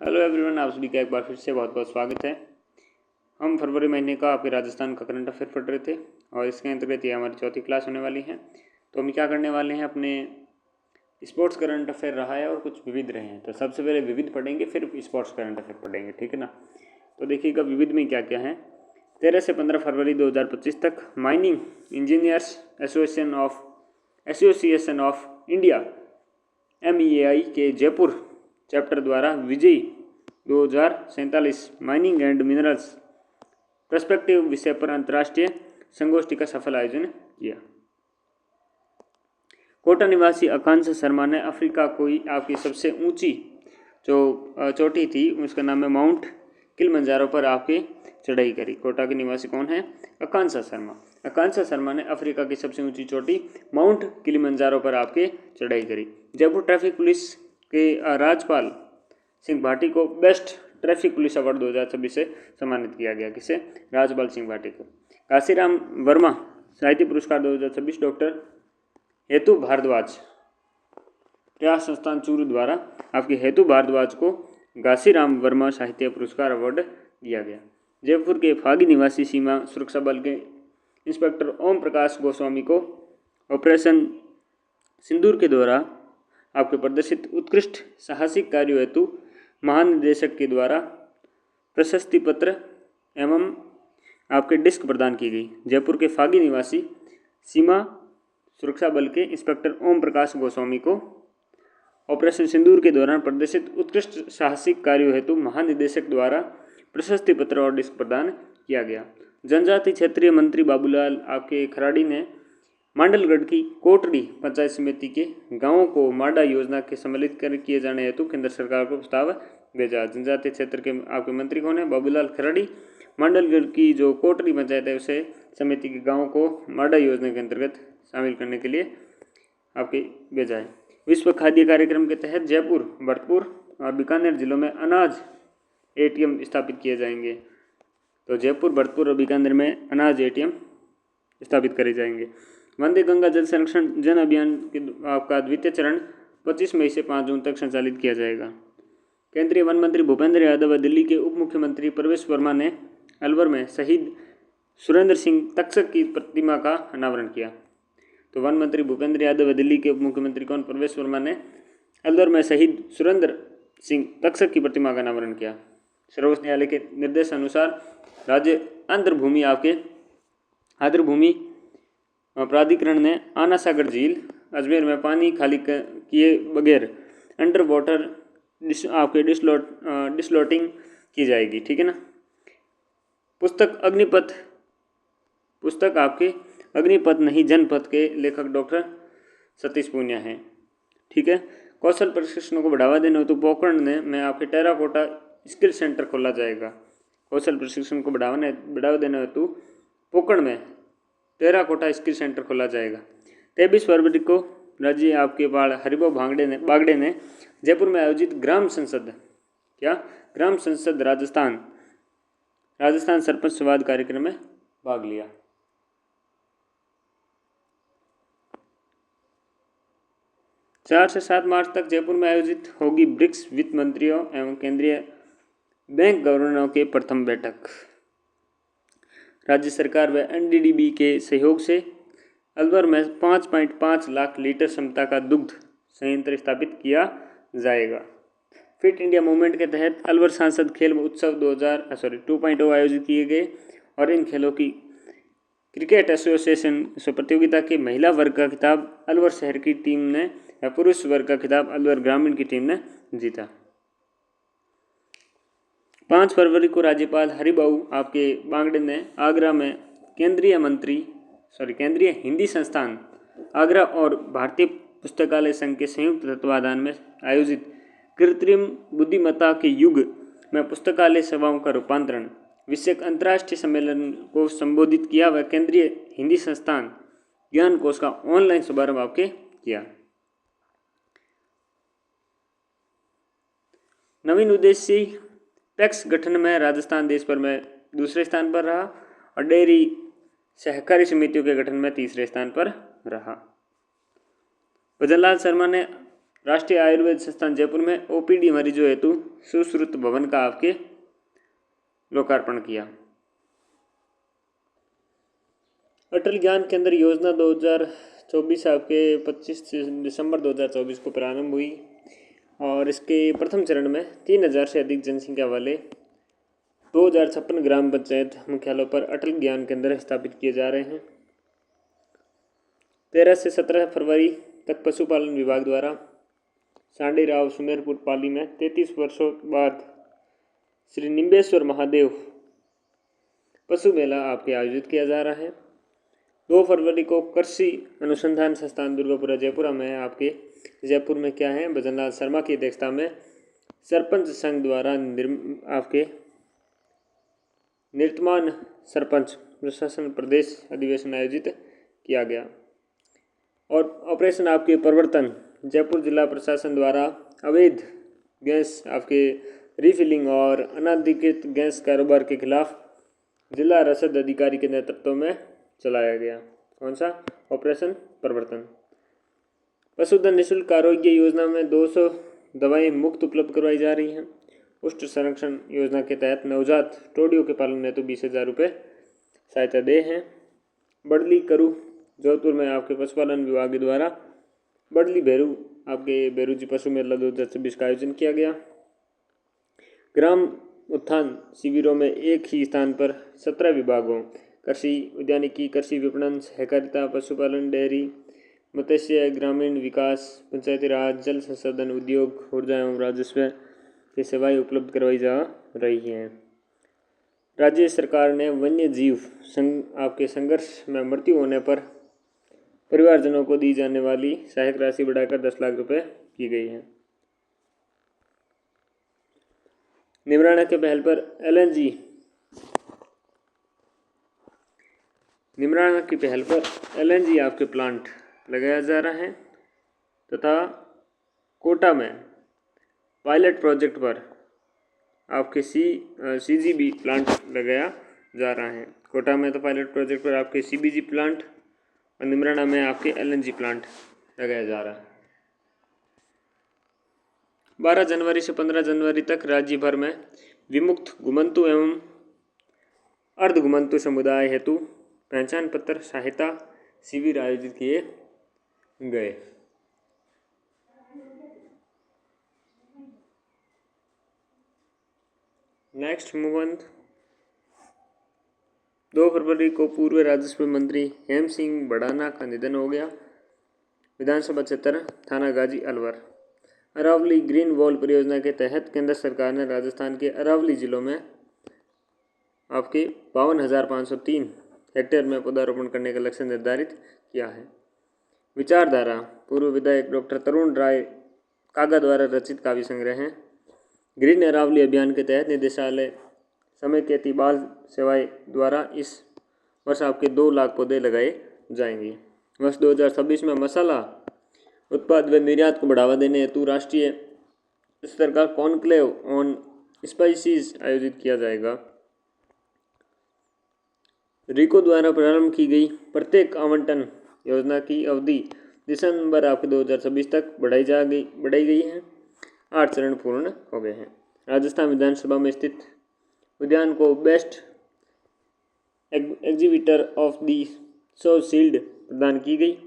Hello everyone, आप सभी का एक बार फिर से बहुत बहुत स्वागत है। हम फरवरी महीने का आपके राजस्थान का करंट अफेयर पढ़ रहे थे और इसके अंतर्गत ये हमारी चौथी क्लास होने वाली है। तो हम क्या करने वाले हैं, अपने स्पोर्ट्स करंट अफेयर रहा है और कुछ विविध रहे हैं। तो सबसे पहले विविध पढ़ेंगे, फिर स्पोर्ट्स करंट अफेयर पढ़ेंगे, ठीक है ना। तो देखिएगा विविध में क्या क्या है। 13 से 15 फरवरी 2025 तक mining engineers association of India MEAI के जयपुर चैप्टर द्वारा विजयी 2047 माइनिंग एंड मिनरल्स पर्सपेक्टिव विषय पर अंतर्राष्ट्रीय संगोष्ठी का सफल आयोजन किया। कोटा निवासी आकांक्षा शर्मा ने अफ्रीका की आपकी सबसे ऊंची जो चोटी थी उसका नाम है माउंट किलिमंजारो पर आपकी चढ़ाई करी। कोटा के निवासी कौन है? आकांक्षा शर्मा। आकांक्षा शर्मा ने अफ्रीका की सबसे ऊंची चोटी माउंट किलिमंजारो पर आपके चढ़ाई करी। जयपुर ट्रैफिक पुलिस के राजपाल सिंह भाटी को बेस्ट ट्रैफिक पुलिस अवार्ड 2026 से सम्मानित किया गया। किसे? राजपाल सिंह भाटी को। काशीराम वर्मा साहित्य पुरस्कार 2026 डॉक्टर हेतु भारद्वाज प्रयास संस्थान चूरू द्वारा आपके हेतु भारद्वाज को घासीराम वर्मा साहित्य पुरस्कार अवार्ड दिया गया। जयपुर के फागी निवासी सीमा सुरक्षा बल के इंस्पेक्टर ओम प्रकाश गोस्वामी को ऑपरेशन सिंदूर के द्वारा आपके प्रदर्शित उत्कृष्ट साहसिक कार्यों हेतु महानिदेशक के द्वारा प्रशस्ति पत्र एवं आपके डिस्क प्रदान की गई। जयपुर के फागी निवासी सीमा सुरक्षा बल के इंस्पेक्टर ओम प्रकाश गोस्वामी को ऑपरेशन सिंदूर के दौरान प्रदर्शित उत्कृष्ट साहसिक कार्यों हेतु महानिदेशक द्वारा प्रशस्ति पत्र और डिस्क प्रदान किया गया। जनजाति क्षेत्रीय मंत्री बाबूलाल आपके खराड़ी ने मांडलगढ़ की कोटड़ी पंचायत समिति के गांवों को माडा योजना के सम्मिलित किए जाने हेतु केंद्र सरकार को प्रस्ताव भेजा। जनजातीय क्षेत्र के आपके मंत्री कौन है? बाबूलाल खराड़ी। मांडलगढ़ की जो कोटड़ी पंचायत है उसे समिति के गांवों को माडा योजना के अंतर्गत शामिल करने के लिए आपके भेजा है। विश्व खाद्य कार्यक्रम के तहत जयपुर, भरतपुर और बीकानेर जिलों में अनाज ATM स्थापित किए जाएंगे। तो जयपुर, भरतपुर और बीकानेर में अनाज ATM स्थापित करे जाएंगे। वंदे गंगा जल संरक्षण जन अभियान के आपका द्वितीय चरण 25 मई से 5 जून तक संचालित किया जाएगा। केंद्रीय वन मंत्री भूपेंद्र यादव व दिल्ली के उप मुख्यमंत्री प्रवेश वर्मा ने अलवर में शहीद सुरेंद्र सिंह तक्षक की प्रतिमा का अनावरण किया। तो वन मंत्री भूपेंद्र यादव व दिल्ली के उप मुख्यमंत्री कौन? प्रवेश वर्मा ने अलवर में शहीद सुरेंद्र सिंह तक्षक की प्रतिमा का अनावरण किया। सर्वोच्च न्यायालय के निर्देश अनुसार राज्य आर्द्रभूमि प्राधिकरण ने आना सागर झील अजमेर में पानी खाली किए बगैर अंडर वाटर आपके डिसलोटिंग की जाएगी, ठीक है ना। पुस्तक आपके अग्निपथ नहीं जनपथ के लेखक डॉक्टर सतीश पूनिया हैं, ठीक है। कौशल प्रशिक्षण को बढ़ावा देने हेतु पोखरण में आपके टेराकोटा स्किल सेंटर खोला जाएगा। कौशल प्रशिक्षण को बढ़ावा देने हेतु पोखरण में टेराकोटा स्किल सेंटर खोला जाएगा। 23 फरवरी को राज्य आपके हरिभाऊ बागड़े ने जयपुर में आयोजित ग्राम संसद राजस्थान सरपंच संवाद कार्यक्रम में भाग लिया। चार से 7 मार्च तक जयपुर में आयोजित होगी ब्रिक्स वित्त मंत्रियों एवं केंद्रीय बैंक गवर्नरों के प्रथम बैठक। राज्य सरकार व NDDB के सहयोग से अलवर में 5.5 लाख लीटर क्षमता का दुग्ध संयंत्र स्थापित किया जाएगा। फिट इंडिया मूवमेंट के तहत अलवर सांसद खेल उत्सव 2.0 आयोजित किए गए और इन खेलों की क्रिकेट एसोसिएशन प्रतियोगिता के महिला वर्ग का खिताब अलवर शहर की टीम ने या पुरुष वर्ग का खिताब अलवर ग्रामीण की टीम ने जीता। 5 फरवरी को राज्यपाल हरिभाऊ आपके बागड़े ने आगरा में केंद्रीय हिंदी संस्थान आगरा और भारतीय पुस्तकालय संघ के संयुक्त तत्वाधान में आयोजित कृत्रिम बुद्धिमत्ता के युग में पुस्तकालय सेवाओं का रूपांतरण विषयक अंतर्राष्ट्रीय सम्मेलन को संबोधित किया व केंद्रीय हिंदी संस्थान ज्ञान कोश का ऑनलाइन शुभारंभ आपके किया। नवीन उद्देश्य पैक्स गठन में राजस्थान देश भर में दूसरे स्थान पर रहा और डेयरी सहकारी समितियों के गठन में तीसरे स्थान पर रहा। भजनलाल शर्मा ने राष्ट्रीय आयुर्वेद संस्थान जयपुर में ओपीडी मरीजों हेतु सुश्रुत भवन का आपके लोकार्पण किया। अटल ज्ञान केंद्र योजना 2024 आपके 25 दिसंबर 2024 को प्रारंभ हुई और इसके प्रथम चरण में 3000 से अधिक जनसंख्या वाले 2056 ग्राम पंचायत मुख्यालयों पर अटल ज्ञान केंद्र स्थापित किए जा रहे हैं। 13 से 17 फरवरी तक पशुपालन विभाग द्वारा सांडी राव सुमेरपुर पाली में 33 वर्षों बाद श्री निम्बेश्वर महादेव पशु मेला आपके आयोजित किया जा रहा है। 2 फरवरी को कृषि अनुसंधान संस्थान दुर्गापुरा जयपुरा में आपके जयपुर में क्या है, भजनलाल शर्मा की अध्यक्षता में सरपंच संघ द्वारा आपके निर्तमान सरपंच प्रशासन प्रदेश अधिवेशन आयोजित किया गया। और ऑपरेशन आपके प्रवर्तन जयपुर जिला प्रशासन द्वारा अवैध गैस आपके रिफिलिंग और अनाधिकृत गैस कारोबार के खिलाफ जिला रसद अधिकारी के नेतृत्व में चलाया गया। कौन सा? ऑपरेशन प्रवर्तन। पशुधन निःशुल्क आरोग्य योजना में 200 दवाएं मुफ्त उपलब्ध करवाई जा रही हैं। उष्ट संरक्षण योजना के तहत नवजात टोडियों के पालन हेतु 20,000 रुपये सहायता दे हैं। बड़ली करू जोधपुर में आपके पशुपालन विभाग के द्वारा बड़ली भेरू आपके भेरूजी पशु मेला 2026 का आयोजन किया गया। ग्राम उत्थान शिविरों में एक ही स्थान पर 17 विभागों कृषि, उद्यानिकी, कृषि विपणन, सहकारिता, पशुपालन, डेयरी, मत्स्य, ग्रामीण विकास, पंचायती राज, जल संसाधन, उद्योग, ऊर्जा एवं राजस्व की सेवाएं उपलब्ध करवाई जा रही हैं। राज्य सरकार ने वन्य जीव आपके संघर्ष में मृत्यु होने पर परिवारजनों को दी जाने वाली सहायक राशि बढ़ाकर 10 लाख रुपए की गई है। निमराना के पहल पर एलएनजी आपके प्लांट लगाया जा रहा है तथा कोटा में पायलट प्रोजेक्ट पर आपके सीजीबी प्लांट लगाया जा रहा है। कोटा में तो पायलट प्रोजेक्ट पर आपके सीबीजी प्लांट और निमराना में आपके एलएनजी प्लांट लगाया जा रहा है। 12 जनवरी से 15 जनवरी तक राज्य भर में विमुक्त घुमंतु एवं अर्धघुमंतु समुदाय हेतु पहचान पत्र सहायता शिविर आयोजित किए गए। Next move on. 2 फरवरी को पूर्व राजस्व मंत्री हेम सिंह बढ़ाना का निधन हो गया। विधानसभा क्षेत्र थाना गाजी अलवर। अरावली ग्रीन वॉल परियोजना के तहत केंद्र सरकार ने राजस्थान के अरावली जिलों में आपके 52,503 हेक्टेयर में पौधारोपण करने का लक्ष्य निर्धारित किया है। विचारधारा पूर्व विधायक डॉक्टर तरुण राय कागा द्वारा रचित काव्य संग्रह है। ग्रीन अरावली अभियान के तहत निदेशालय समेकित बाल सेवाएं द्वारा इस वर्ष आपके 2 लाख पौधे लगाए जाएंगे। वर्ष 2026 में मसाला उत्पाद व निर्यात को बढ़ावा देने हेतु राष्ट्रीय स्तर का कॉन्क्लेव ऑन स्पाइसीज आयोजित किया जाएगा। रिको द्वारा प्रारंभ की गई प्रत्येक आवंटन योजना की अवधि दिसंबर आपके 2026 तक बढ़ाई गई है। 8 चरण पूर्ण हो गए हैं। राजस्थान विधानसभा में स्थित उद्यान को best exhibitor of the show shield प्रदान की गई।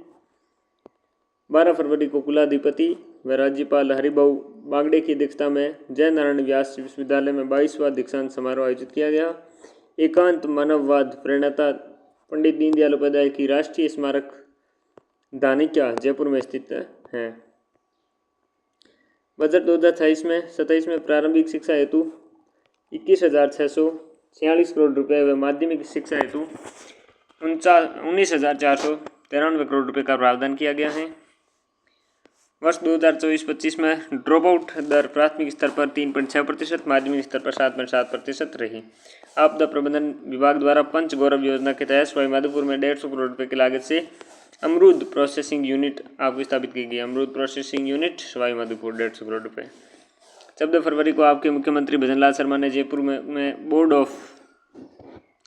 12 फरवरी को कुलाधिपति व राज्यपाल हरिभाऊ बागड़े की अध्यक्षता में जय नारायण व्यास विश्वविद्यालय में 22वां दीक्षांत समारोह आयोजित किया गया। एकांत मानववाद प्रणेता पंडित दीनदयाल उपाध्याय की राष्ट्रीय स्मारक धानिका जयपुर में स्थित है। बजट 2027 में प्रारंभिक शिक्षा हेतु 21,646 करोड़ रुपए व माध्यमिक शिक्षा हेतु 19,493 करोड़ रुपए का प्रावधान किया गया है। वर्ष 2024-25 में ड्रॉप आउट दर प्राथमिक स्तर पर 3.6%, माध्यमिक स्तर पर 7.7% रही। आपदा प्रबंधन विभाग द्वारा पंच गौरव योजना के तहत सवाईमाधोपुर में 150 करोड़ रुपए की लागत से अमरूद प्रोसेसिंग यूनिट आपको स्थापित की गई। अमरूद प्रोसेसिंग यूनिट सवाईमाधोपुर 150 करोड़ रुपए। 14 फरवरी को आपके मुख्यमंत्री भजनलाल शर्मा ने जयपुर में बोर्ड ऑफ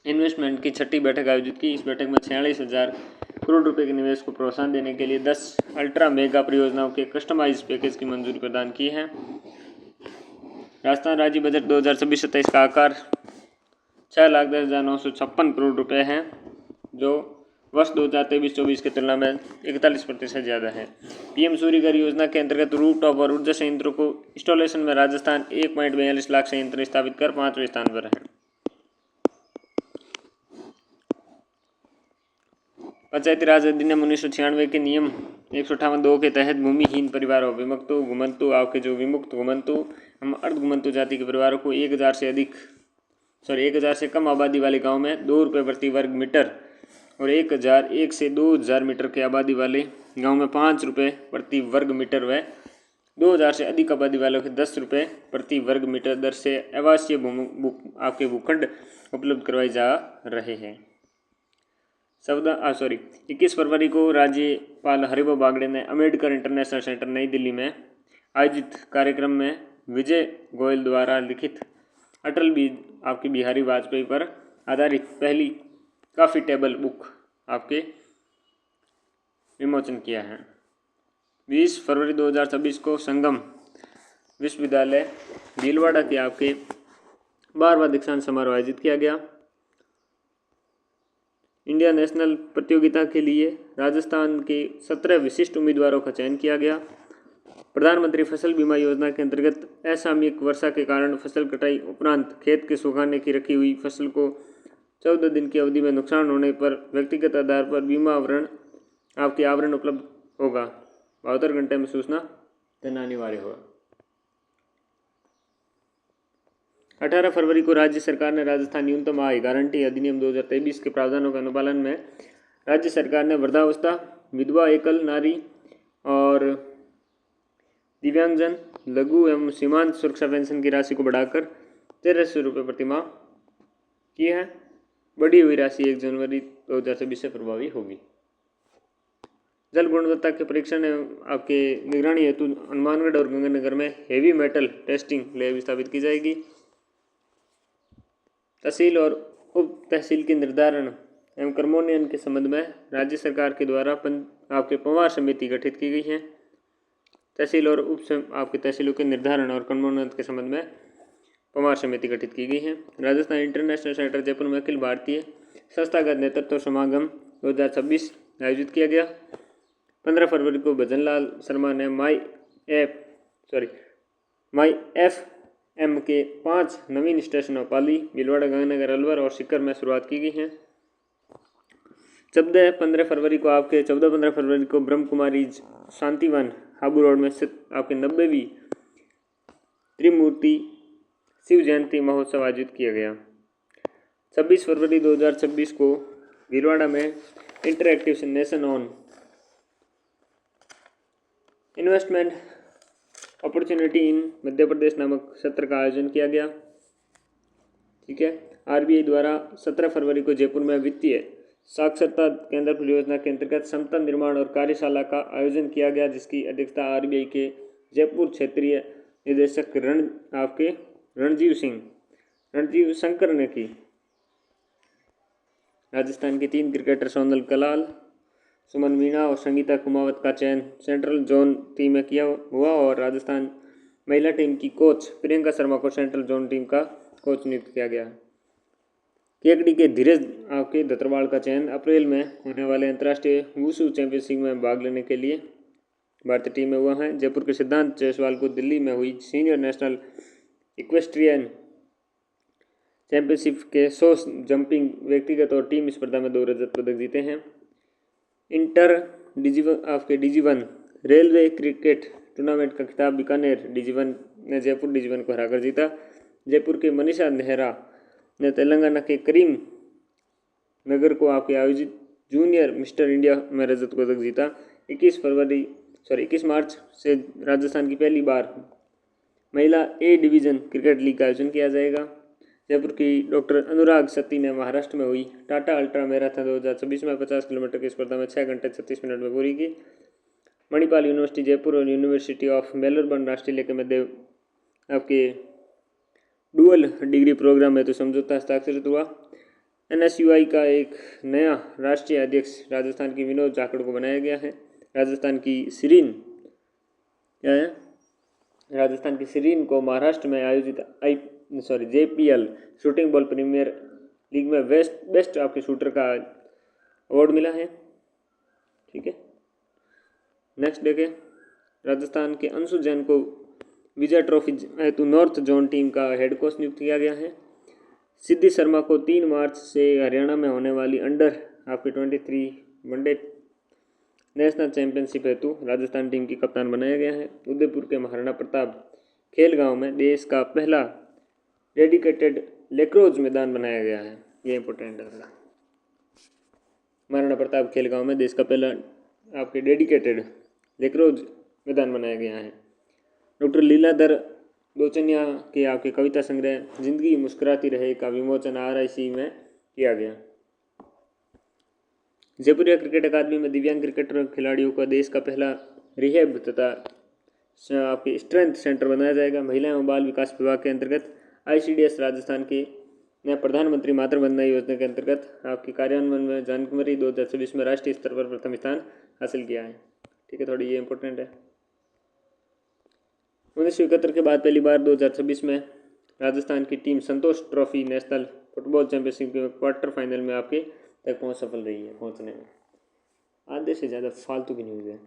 इन्वेस्टमेंट की छठी बैठक आयोजित की। इस बैठक में 46,000 करोड़ रुपए के निवेश को प्रोत्साहन देने के लिए 10 अल्ट्रा मेगा परियोजनाओं के कस्टमाइज पैकेज की मंजूरी प्रदान की है। राजस्थान राज्य बजट 2026-27 का आकार 6,10,956 करोड़ रुपए है, जो वर्ष 2023-24 की तुलना में 41% ज़्यादा है। पीएम सूर्य घर योजना के अंतर्गत रूफटॉप और ऊर्जा संयंत्रों को इंस्टॉलेशन में राजस्थान 1.42 लाख संयंत्र स्थापित कर 5वें स्थान पर है। पंचायती राज अधिनियम 1996 के नियम 158(2) के तहत भूमिहीन परिवारों, विमुक्तों, घुमंतु आपके जो विमुक्त घुमंतु हम अर्ध घुमंतु जाति के परिवारों को 1,000 से कम आबादी वाले गांव में 2 रुपये प्रति वर्ग मीटर और 1,001 से 2,000 मीटर के आबादी वाले गांव में 5 रुपये प्रति वर्ग मीटर व 2,000 से अधिक आबादी वालों के 10 रुपये प्रति वर्ग मीटर दर से आवासीय आपके भूखंड उपलब्ध करवाए जा रहे हैं। 21 फरवरी को राज्यपाल हरिभाऊ बागड़े ने अम्बेडकर इंटरनेशनल सेंटर नई दिल्ली में आयोजित कार्यक्रम में विजय गोयल द्वारा लिखित अटल बिहारी वाजपेयी पर आधारित पहली कॉफ़ी टेबल बुक आपके विमोचन किया है। 20 फरवरी 2026 को संगम विश्वविद्यालय भीलवाड़ा के आपके 12वां दीक्षांत समारोह आयोजित किया गया। इंडिया नेशनल प्रतियोगिता के लिए राजस्थान के 17 विशिष्ट उम्मीदवारों का चयन किया गया। प्रधानमंत्री फसल बीमा योजना के अंतर्गत असामयिक वर्षा के कारण फसल कटाई उपरांत खेत के सुखाने की रखी हुई फसल को 14 दिन की अवधि में नुकसान होने पर व्यक्तिगत आधार पर बीमा आवरण उपलब्ध होगा। 72 घंटे में सूचना देना अनिवार्य होगा। 18 फरवरी को राज्य सरकार ने राजस्थान न्यूनतम आय गारंटी अधिनियम 2023 के प्रावधानों के अनुपालन में राज्य सरकार ने वृद्धावस्था, विधवा, एकल नारी और दिव्यांगजन, लघु एवं सीमांत सुरक्षा पेंशन की राशि को बढ़ाकर 1,300 रुपये प्रति माह की है। बढ़ी हुई राशि 1 जनवरी 2026 से प्रभावी होगी। जल गुणवत्ता के परीक्षण एवं आपके निगरानी हेतु हनुमानगढ़ और गंगानगर में हेवी मेटल टेस्टिंग लैब स्थापित की जाएगी। तहसील और उप तहसील के निर्धारण एवं कर्मोन्नयन के संबंध में राज्य सरकार के द्वारा आपके पंवार समिति गठित की गई है। तहसील और आपके तहसीलों के निर्धारण और कर्मोन्नयन के संबंध में पंवार समिति गठित की गई है। राजस्थान इंटरनेशनल सेंटर जयपुर में अखिल भारतीय संस्थागत नेतृत्व समागम 2026 आयोजित किया गया। 15 फरवरी को भजनलाल शर्मा ने माई FM के 5 नवीन स्टेशनों पाली, भीलवाड़ा, गंगानगर, अलवर और सीकर में शुरुआत की गई है। 14-15 फरवरी को ब्रह्म कुमारी शांतिवन हाबू रोड में स्थित आपके 90वीं त्रिमूर्ति शिव जयंती महोत्सव आयोजित किया गया। 26 फरवरी 2026 को भीलवाड़ा में interactive nation on investment opportunity in Madhya Pradesh नामक सत्र का आयोजन किया गया। ठीक है। RBI द्वारा 17 फरवरी को जयपुर में वित्तीय साक्षरता केंद्र परियोजना के अंतर्गत समता निर्माण और कार्यशाला का आयोजन किया गया, जिसकी अध्यक्षता RBI के जयपुर क्षेत्रीय निदेशक रणजीव शंकर ने की। राजस्थान की 3 क्रिकेटर सोनल कलाल, सुमन मीणा और संगीता कुमावत का चयन सेंट्रल जोन टीम में किया हुआ और राजस्थान महिला टीम की कोच प्रियंका शर्मा को सेंट्रल जोन टीम का कोच नियुक्त किया गया। केकड़ी के धीरज आपके दत्रवाल का चयन अप्रैल में होने वाले अंतर्राष्ट्रीय वुशु चैंपियनशिप में भाग लेने के लिए भारतीय टीम में हुआ है। जयपुर के सिद्धांत जायसवाल को दिल्ली में हुई सीनियर नेशनल इक्वेस्ट्रियन चैंपियनशिप के 100 जंपिंग व्यक्तिगत और टीम स्पर्धा में 2 रजत पदक जीते हैं। इंटर डिजी1 रेलवे क्रिकेट टूर्नामेंट का खिताब बीकानेर डिजी1 ने जयपुर डिजी1 को हराकर जीता। जयपुर के मनीषा नेहरा ने तेलंगाना के करीम नगर को आपके आयोजित जूनियर मिस्टर इंडिया में रजत पदक जीता। 21 मार्च से राजस्थान की पहली बार महिला A डिवीज़न क्रिकेट लीग का आयोजन किया जाएगा। जयपुर की डॉक्टर अनुराग सती ने महाराष्ट्र में हुई टाटा अल्ट्रा मैराथन 2026 में 50 किलोमीटर की स्पर्धा में 6 घंटे 36 मिनट में पूरी की। मणिपाल यूनिवर्सिटी जयपुर और यूनिवर्सिटी ऑफ मेलबर्न ऑस्ट्रेलिया के मध्य आपके डुअल डिग्री प्रोग्राम में तो समझौता हस्ताक्षरित हुआ। NSUI का एक नया राष्ट्रीय अध्यक्ष राजस्थान की विनोद जाखड़ को बनाया गया है। राजस्थान की सिरीन क्या है? राजस्थान की सिरीन को महाराष्ट्र में आयोजित JPL shooting ball premier league में बेस्ट आपके शूटर का अवार्ड मिला है। ठीक है, नेक्स्ट देखें, राजस्थान के अंशु जैन को विजय ट्रॉफी हेतु नॉर्थ जोन टीम का हेड कोच नियुक्त किया गया है। सिद्धि शर्मा को 3 मार्च से हरियाणा में होने वाली अंडर आपके 23 वनडे नेशनल चैंपियनशिप हेतु राजस्थान टीम की कप्तान बनाया गया है। उदयपुर के महाराणा प्रताप खेल गांव में देश का पहला डेडिकेटेड लेक्रोज मैदान बनाया गया है। ये इंपॉर्टेंट है। महाराणा प्रताप खेल गांव में देश का पहला आपके डेडिकेटेड लेक्रोज मैदान बनाया गया है। डॉक्टर लीलाधर दोचनिया के आपके कविता संग्रह जिंदगी मुस्कुराती रहे का विमोचन RIC में किया गया। जयपुरिया क्रिकेट अकादमी में दिव्यांग क्रिकेटर खिलाड़ियों का देश का पहला रिहेब तथा आपके स्ट्रेंथ सेंटर बनाया जाएगा। महिला एवं बाल विकास विभाग के अंतर्गत ICDS राजस्थान के नया प्रधानमंत्री मातृवंदना योजना के अंतर्गत आपकी कार्यान्वयन में जनवरी 2024 में राष्ट्रीय स्तर पर प्रथम स्थान हासिल किया है। ठीक है, थोड़ी ये इंपॉर्टेंट है। 1971 के बाद पहली बार 2026 में राजस्थान की टीम संतोष ट्रॉफी नेशनल फुटबॉल चैंपियनशिप के क्वार्टर फाइनल में आपके तक सफल रही है पहुंचने में। आधे से ज़्यादा फालतू की न्यूज़ है।